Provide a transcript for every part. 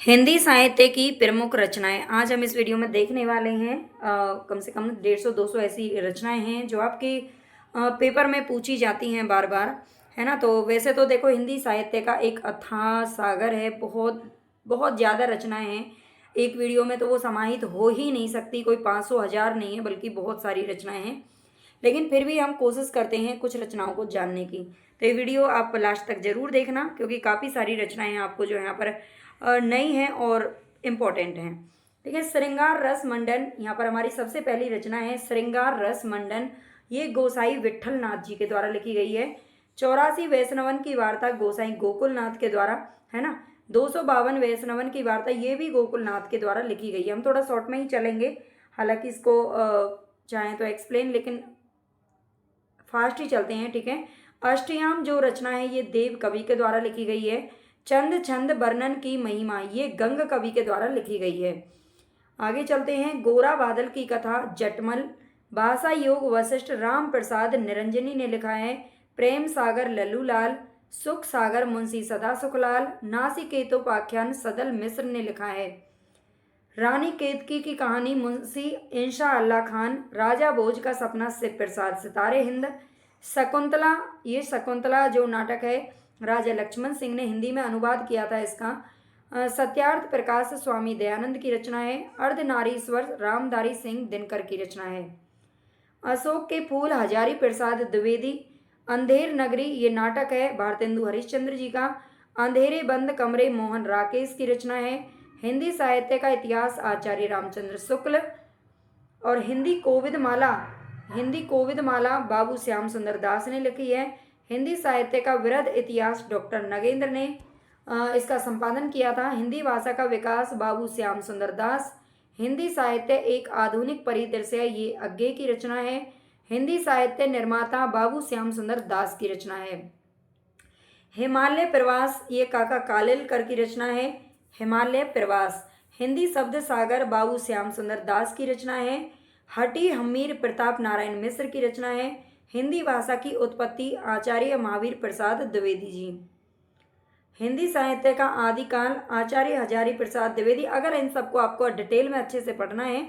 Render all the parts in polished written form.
हिंदी साहित्य की प्रमुख रचनाएँ आज हम इस वीडियो में देखने वाले हैं। कम से कम 150-200 ऐसी रचनाएँ हैं जो आपके पेपर में पूछी जाती हैं बार-बार, है ना? तो वैसे तो देखो हिंदी साहित्य का एक अथाह सागर है, बहुत बहुत ज़्यादा रचनाएँ हैं। एक वीडियो में तो वो समाहित हो ही नहीं सकती, कोई 500 हज़ार नहीं है बल्कि बहुत सारी रचनाएँ हैं। लेकिन फिर भी हम कोशिश करते हैं कुछ रचनाओं को जानने की। तो ये वीडियो आप लास्ट तक ज़रूर देखना क्योंकि काफ़ी सारी रचनाएँ आपको जो यहाँ पर नई हैं और इम्पोर्टेंट हैं। ठीक है, श्रृंगार रस मंडन यहाँ पर हमारी सबसे पहली रचना है श्रृंगार रस मंडन। ये गोसाई विट्ठल नाथ जी के द्वारा लिखी गई है। 84 वैष्णवन की वार्ता गोसाई गोकुल नाथ के द्वारा, है ना? 252 वैष्णवन की वार्ता ये भी गोकुल नाथ के द्वारा लिखी गई है। हम थोड़ा शॉर्ट में ही चलेंगे, हालांकि इसको चाहें तो एक्सप्लेन, लेकिन फास्ट ही चलते हैं, ठीक है। अष्टयाम जो रचना है ये देव कवि के द्वारा लिखी गई है। चंद छंद वर्णन की महिमा ये गंग कवि के द्वारा लिखी गई है। आगे चलते हैं। गोरा बादल की कथा जटमल। भाषा योग वशिष्ठ राम प्रसाद निरंजनी ने लिखा है। प्रेम सागर लल्लूलाल। सुख सागर मुंशी सदा सुखलाल। नासिकेतोपाख्यान सदल मिश्र ने लिखा है। रानी केतकी की कहानी मुंशी इंशा अल्लाह खान। राजा भोज का सपना शिव प्रसाद सितारे हिंद। शकुंतला, ये शकुंतला जो नाटक है राजा लक्ष्मण सिंह ने हिंदी में अनुवाद किया था इसका। सत्यार्थ प्रकाश स्वामी दयानंद की रचना है। अर्धनारीश्वर रामधारी सिंह दिनकर की रचना है। अशोक के फूल हजारी प्रसाद द्विवेदी। अंधेर नगरी ये नाटक है भारतेंदु हरिश्चंद्र जी का। अंधेरे बंद कमरे मोहन राकेश की रचना है। हिंदी साहित्य का इतिहास आचार्य रामचंद्र शुक्ल। और हिंदी कोविद माला बाबू श्याम सुंदर दास ने लिखी है। हिंदी साहित्य का वृहद इतिहास डॉक्टर नगेंद्र ने इसका संपादन किया था। हिंदी भाषा का विकास बाबू श्याम सुंदर दास। हिंदी साहित्य एक आधुनिक परिदृश्य ये अज्ञे की रचना है। हिंदी साहित्य निर्माता बाबू श्याम सुंदर दास की रचना है। हिमालय प्रवास ये काका कालेलकर की रचना है। हिमालय प्रवास। हिंदी शब्द सागर बाबू श्याम सुंदर दास की रचना है। हटी हमीर प्रताप नारायण मिश्र की रचना है। हिंदी भाषा की उत्पत्ति आचार्य महावीर प्रसाद द्विवेदी जी। हिंदी साहित्य का आदिकाल आचार्य हजारी प्रसाद द्विवेदी। अगर इन सबको आपको डिटेल में अच्छे से पढ़ना है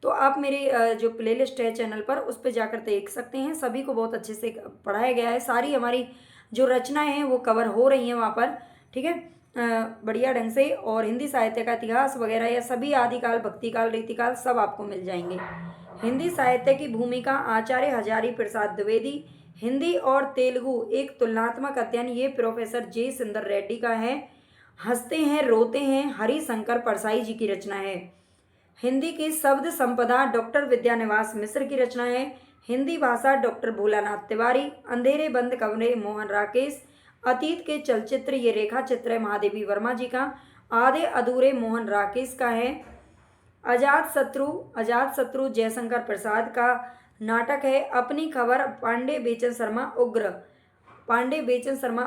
तो आप मेरी जो प्लेलिस्ट है चैनल पर उस पर जाकर देख सकते हैं। सभी को बहुत अच्छे से पढ़ाया गया है। सारी हमारी जो रचनाएं हैं वो कवर हो रही हैं वहाँ पर, ठीक है, बढ़िया ढंग से। और हिंदी साहित्य का इतिहास वगैरह या सभी आदिकाल भक्तिकाल रीतिकाल सब आपको मिल जाएंगे। हिंदी साहित्य की भूमिका आचार्य हजारी प्रसाद द्विवेदी। हिंदी और तेलुगु एक तुलनात्मक अध्ययन ये प्रोफेसर जे सुंदर रेड्डी का है। हंसते हैं रोते हैं हरिशंकर परसाई जी की रचना है। हिंदी की शब्द संपदा डॉक्टर विद्यानिवास मिश्र की रचना है। हिंदी भाषा डॉक्टर भोलानाथ तिवारी। अंधेरे बंद कमरे मोहन राकेश। अतीत के चलचित्र ये रेखा चित्र महादेवी वर्मा जी का। आधे अधूरे मोहन राकेश का है। अजात शत्रु जयशंकर प्रसाद का नाटक है। अपनी खबर पांडे बेचन शर्मा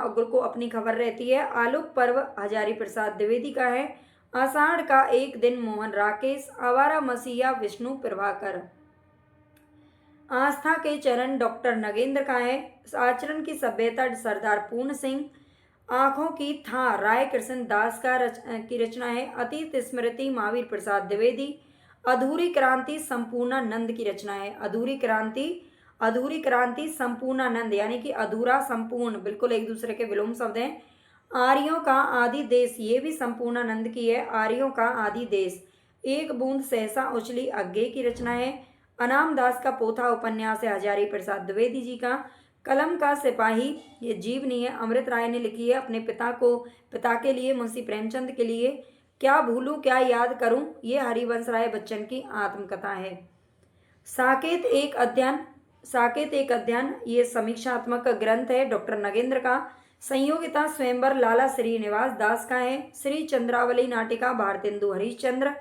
उग्र को अपनी खबर रहती है। आलोक पर्व हजारी प्रसाद द्विवेदी का है। आषाढ़ का एक दिन मोहन राकेश। आवारा मसीहा विष्णु प्रभाकर। आस्था के चरण डॉक्टर नगेंद्र का है। आचरण की सभ्यता सरदार पूर्ण सिंह। आंखों की था राय कृष्ण दास की रचना है। अतीत स्मृति महावीर प्रसाद द्विवेदी। अधूरी क्रांति संपूर्णानंद की रचना है। अधूरी क्रांति संपूर्णानंद यानी कि अधूरा संपूर्ण बिल्कुल एक दूसरे के विलोम शब्द हैं। आर्यों का आदि देश ये भी संपूर्णानंद की है। आर्यों का आदि देश। एक बूंद सहसा उछली अज्ञे की रचना है। अनाम दास का पोथा उपन्यास है हजारी प्रसाद द्विवेदी जी का। कलम का सिपाही ये जीवनी है अमृत राय ने लिखी है अपने पिता के लिए मुंशी प्रेमचंद के लिए। क्या भूलूं क्या याद करूं ये हरिवंश राय बच्चन की आत्मकथा है। साकेत एक अध्ययन ये समीक्षात्मक ग्रंथ है डॉक्टर नगेंद्र का। संयोगिता स्वयंवर लाला श्रीनिवास दास का है। श्री चंद्रावली नाटिका भारतेंदु हरिश्चंद्र।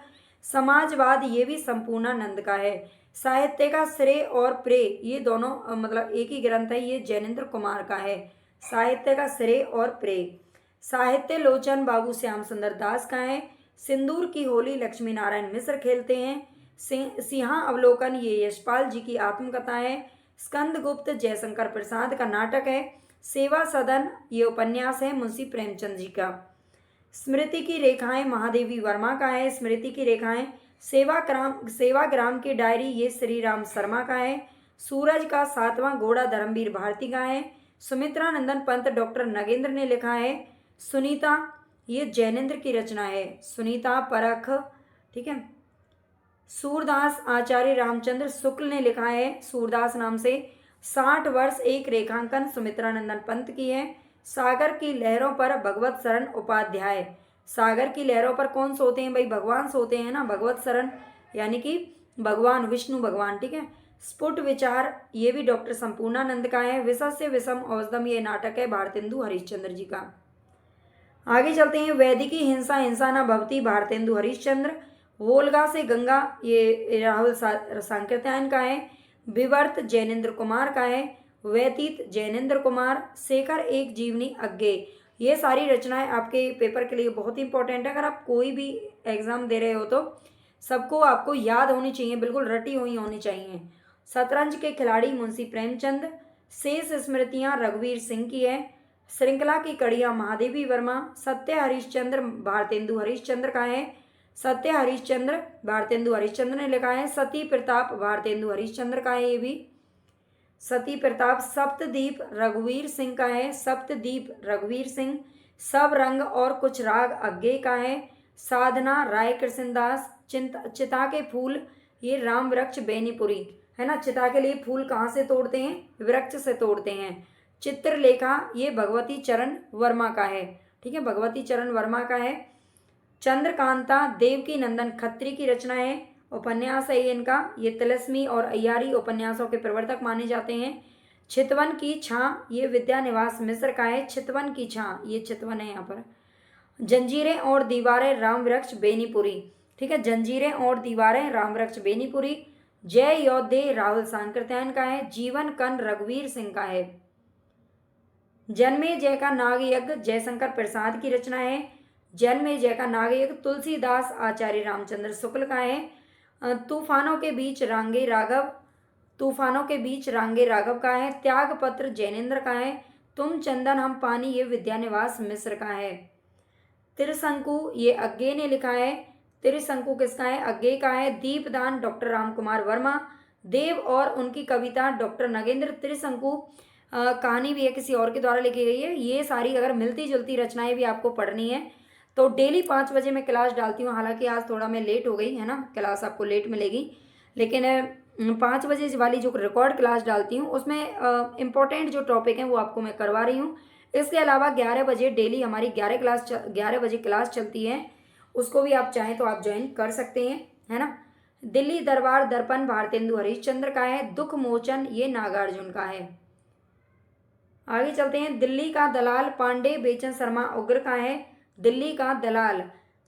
समाजवाद ये भी संपूर्णानंद का है। साहित्य का श्रेय और प्रेय ये दोनों मतलब एक ही ग्रंथ है, ये जैनेन्द्र कुमार का है। साहित्य का श्रेय और प्रेय। साहित्य लोचन बाबू श्याम सुंदर दास का है। सिंदूर की होली लक्ष्मी नारायण मिश्र खेलते हैं। सिंहा अवलोकन ये यशपाल जी की आत्मकथा है। स्कंदगुप्त जयशंकर प्रसाद का नाटक है। सेवा सदन ये उपन्यास है मुंशी प्रेमचंद जी का। स्मृति की रेखाएं महादेवी वर्मा का है। स्मृति की रेखाएं सेवाग्राम की डायरी ये श्री राम शर्मा का है। सूरज का 7वां घोड़ा धर्मवीर भारती का है। सुमित्रा नंदन पंत डॉक्टर नगेंद्र ने लिखा है। सुनीता ये जैनेन्द्र की रचना है। सुनीता परख, ठीक है। सूरदास आचार्य रामचंद्र शुक्ल ने लिखा है सूरदास नाम से। 60 वर्ष एक रेखांकन सुमित्रा नंदन पंत की है। सागर की लहरों पर भगवत शरण उपाध्याय। सागर की लहरों पर कौन सोते हैं भाई? भगवान सोते हैं ना, भगवत शरण यानी कि भगवान विष्णु भगवान, ठीक है। स्फुट विचार ये भी डॉक्टर संपूर्णानंद का है। विषय से विषम औषधम ये नाटक है भारतेंदु हरिश्चंद्र जी का। आगे चलते हैं। वैदिकी हिंसा हिंसा न भवती भारतेंदु हरिश्चंद्र। वोल्गा से गंगा ये राहुल सांकृत्यायन का है। विवर्त जैनेन्द्र कुमार का है। व्यतीत जैनेन्द्र कुमार। शेखर एक जीवनी अज्ञे। ये सारी रचनाएं आपके पेपर के लिए बहुत इंपॉर्टेंट है। अगर आप कोई भी एग्जाम दे रहे हो तो सबको आपको याद होनी चाहिए, बिल्कुल रटी हुई होनी चाहिए। शतरंज के खिलाड़ी मुंशी प्रेमचंद। शेष स्मृतियां रघुवीर सिंह की है। श्रृंखला की कड़ियां महादेवी वर्मा। सत्य हरिश्चंद्र भारतेंदु हरिश्चंद्र का है। सत्य हरिश्चंद्र भारतेंदु हरिश्चंद्र ने लिखा है। सती प्रताप भारतेंदु हरिश्चंद्र का है। ये भी सती प्रताप। सप्तदीप रघुवीर सिंह का है। सप्तदीप रघुवीर सिंह। सब रंग और कुछ राग अज्ञे का है। साधना राय कृष्णदास। चिता के फूल ये राम वृक्ष बेनीपुरी, है ना। चिता के लिए फूल कहाँ से तोड़ते हैं? वृक्ष से तोड़ते हैं। चित्रलेखा ये भगवती चरण वर्मा का है, ठीक है, भगवती चरण वर्मा का है। चंद्रकांता देवकी नंदन खत्री की रचना है, उपन्यास है ये इनका। ये तिलस्मी और अय्यारी उपन्यासों के प्रवर्तक माने जाते हैं। चितवन की छां ये विद्यानिवास मिश्र का है। चितवन की छां ये चितवन है यहाँ पर। जंजीरें और दीवारें राम वृक्ष बेनीपुरी, ठीक है। जंजीरें और दीवारें राम वृक्ष बेनीपुरी। जय योद्धे राहुल सांकृत्यायन का है। जीवन कन रघुवीर सिंह का है। जन्मेजय का नाग यज्ञ जयशंकर प्रसाद की रचना है। जन्मेजय का नाग यज्ञ तुलसीदास आचार्य रामचंद्र शुक्ल का है। तूफानों के बीच रांगे राघव, तूफानों के बीच रांगे राघव का है। त्यागपत्र जैनेन्द्र का है। तुम चंदन हम पानी ये विद्यानिवास मिश्र का है। त्रिशंकु ये अज्ञे ने लिखा है। त्रिशंकु किसका है? अज्ञे का है। दीपदान डॉक्टर रामकुमार वर्मा। देव और उनकी कविता डॉक्टर नगेंद्र। त्रिशंकु कहानी भी है किसी और के द्वारा लिखी गई है। ये सारी अगर मिलती जुलती रचनाएं भी आपको पढ़नी है तो डेली 5 बजे मैं क्लास डालती हूँ। हालांकि आज थोड़ा मैं लेट हो गई, है ना, क्लास आपको लेट मिलेगी, लेकिन 5 बजे वाली जो रिकॉर्ड क्लास डालती हूँ उसमें इम्पोर्टेंट जो टॉपिक हैं वो आपको मैं करवा रही हूँ। इसके अलावा 11 बजे डेली हमारी 11 बजे क्लास चलती है, उसको भी आप चाहें तो आप ज्वाइन कर सकते हैं, है ना। दिल्ली दरबार दर्पण भारतेंदु हरिश्चंद्र का है। दुख मोचन ये नागार्जुन का है। आगे चलते हैं। दिल्ली का दलाल पांडे बेचन शर्मा उग्र का है। दिल्ली का दलाल,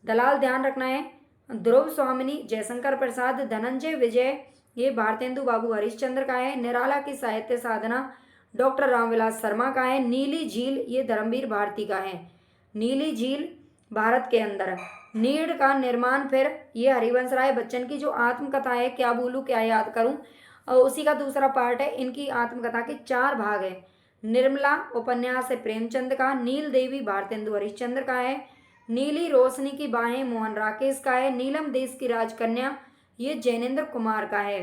दलाल ध्यान रखना है। ध्रुव स्वामिनी जयशंकर प्रसाद। धनंजय विजय ये भारतेंदु बाबू हरिश्चंद्र का है। निराला की साहित्य साधना डॉक्टर रामविलास शर्मा का है। नीली झील ये धर्मवीर भारती का है। नीली झील भारत के अंदर। नीड़ का निर्माण फिर ये हरिवंश राय बच्चन की जो आत्मकथा है, क्या बोलूँ क्या याद करूँ, उसी का दूसरा पार्ट है। इनकी आत्मकथा के 4 भाग है। निर्मला उपन्यास है प्रेमचंद का। नील देवी भारतेंदु हरिश्चंद्र का है। नीली रोशनी की बाहें मोहन राकेश का है। नीलम देश की राजकन्या ये जैनेन्द्र कुमार का है।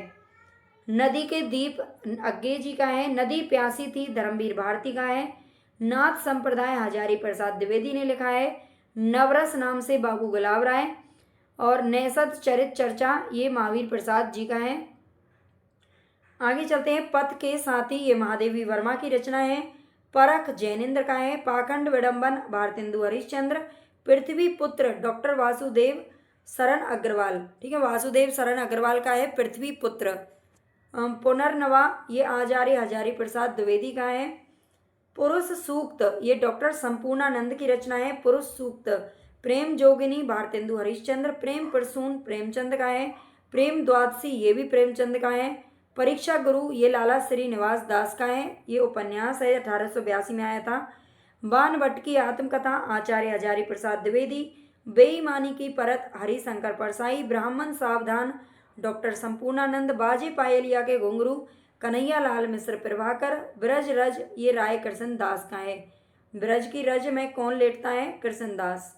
नदी के दीप अज्ञे जी का है। नदी प्यासी थी धर्मवीर भारती का है। नाथ संप्रदाय हजारी प्रसाद द्विवेदी ने लिखा है। नवरस नाम से बाबू गुलाब राय। और नैसद चरित चर्चा ये महावीर प्रसाद जी का है। आगे चलते हैं। पथ के साथी ये महादेवी वर्मा की रचना है। परख जैनेन्द्र का है। पाखंड विडंबन भारतेंदु हरिश्चंद्र। पृथ्वी पुत्र डॉक्टर वासुदेव शरण अग्रवाल, ठीक है, वासुदेव शरण अग्रवाल का है पृथ्वी पुत्र। पुनर्नवा ये आचार्य हजारी प्रसाद द्विवेदी का है। पुरुष सूक्त ये डॉक्टर संपूर्णानंद की रचना है। पुरुष सूक्त। प्रेम जोगिनी भारतेंदु हरिश्चंद्र। प्रेम प्रसून प्रेमचंद का है। प्रेम द्वादशी ये भी प्रेमचंद का है। परीक्षा गुरु ये लाला श्रीनिवास दास का है। ये उपन्यास है, 1882 में आया था। बाणभट्ट की आत्मकथा आचार्य हजारी प्रसाद द्विवेदी। बेईमानी की परत हरिशंकर परसाई। ब्राह्मण सावधान डॉक्टर संपूर्णानंद। बाजे पायलिया के घुंघरू कन्हैया लाल मिश्र प्रभाकर। ब्रज रज ये राय कृष्ण दास का है। ब्रज की रज में कौन लेटता है? कृष्ण दास।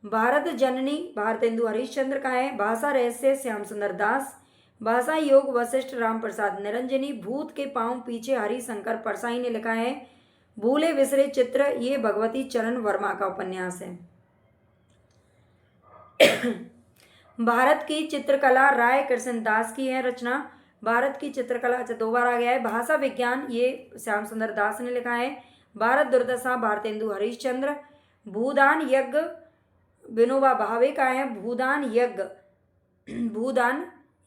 भारत जननी भारतेंदु हरिश्चंद्र का है। भाषा रहस्य श्याम सुंदर दास। भाषा योग वशिष्ठ राम प्रसाद निरंजनी। भूत के पांव पीछे हरिशंकर परसाई ने लिखा है। भूले बिसरे चित्र ये भगवती चरण वर्मा का उपन्यास है। भारत की चित्रकला राय कृष्ण दास की है रचना। भारत की चित्रकला, अच्छा 2 बार आ गया है। भाषा विज्ञान ये श्याम सुंदर दास ने लिखा है। भारत दुर्दशा भारतेंदु हरिश्चंद्र। भूदान यज्ञ विनोबा भावे का है। भूदान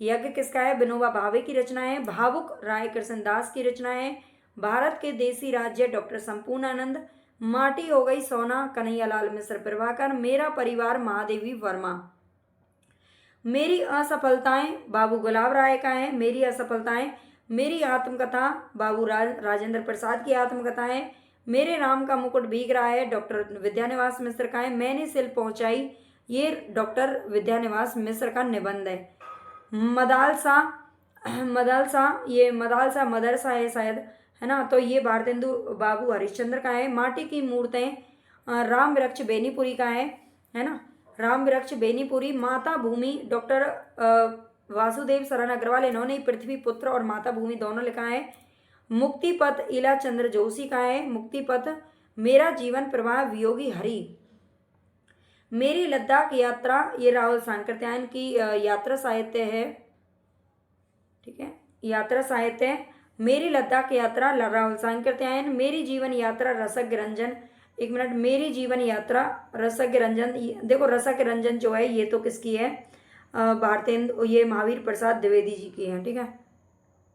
यज्ञ किसका है? विनोबा भावे की रचना है। भावुक राय कृष्ण दास की रचना है। भारत के देसी राज्य डॉक्टर संपूर्णानंद। माटी हो गई सोना कन्हैयालाल मिश्र प्रभाकर। मेरा परिवार महादेवी वर्मा। मेरी असफलताएं बाबू गुलाब राय का है। मेरी असफलताएं मेरी आत्मकथा बाबू राजेंद्र प्रसाद की आत्मकथा है। मेरे राम का मुकुट भीग रहा है डॉक्टर विद्यानिवास मिश्र का है। मैंने सिल पहुंचाई ये डॉक्टर विद्यानिवास मिश्र का निबंध है। मदालसा ये मदरसा है शायद, है ना, तो ये भारतेंदु बाबू हरिश्चंद्र का है। माटी की मूर्तें राम वृक्ष बेनीपुरी का है ना, राम वृक्ष बेनीपुरी। माता भूमि डॉक्टर वासुदेव शरण अग्रवाल, इन्होंने पृथ्वी पुत्र और माता भूमि दोनों लिखा है। मुक्ति पथ इला चंद्र जोशी का है। मुक्ति पथ मेरा जीवन प्रवाह वियोगी हरि। मेरी लद्दाख यात्रा ये राहुल सांकृत्यायन की यात्रा साहित्य है, ठीक है, यात्रा साहित्य। मेरी लद्दाख यात्रा राहुल सांकृत्यायन। मेरी जीवन यात्रा रसज्ञ रंजन, एक मिनट, मेरी जीवन यात्रा रसज्ञ रंजन। देखो रसज्ञ रंजन जो है ये तो किसकी है? भारतेंदु, ये महावीर प्रसाद द्विवेदी जी की है, ठीक है,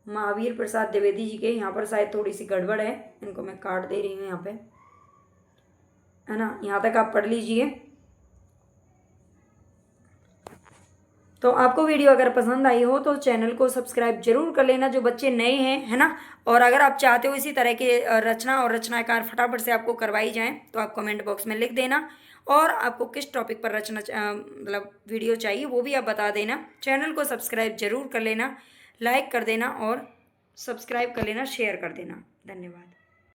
महावीर प्रसाद द्विवेदी जी के। यहाँ पर शायद थोड़ी सी गड़बड़ है, इनको मैं काट दे रही हूँ यहाँ पे, है ना, यहाँ तक आप पढ़ लीजिए। तो आपको वीडियो अगर पसंद आई हो तो चैनल को सब्सक्राइब जरूर कर लेना जो बच्चे नए हैं, है ना। और अगर आप चाहते हो इसी तरह के रचना और रचनाकार फटाफट से आपको करवाई जाएं तो आप कमेंट बॉक्स में लिख देना। और आपको किस टॉपिक पर रचना मतलब वीडियो चाहिए वो भी आप बता देना। चैनल को सब्सक्राइब जरूर कर लेना, लाइक कर देना और सब्सक्राइब कर लेना, शेयर कर देना। धन्यवाद।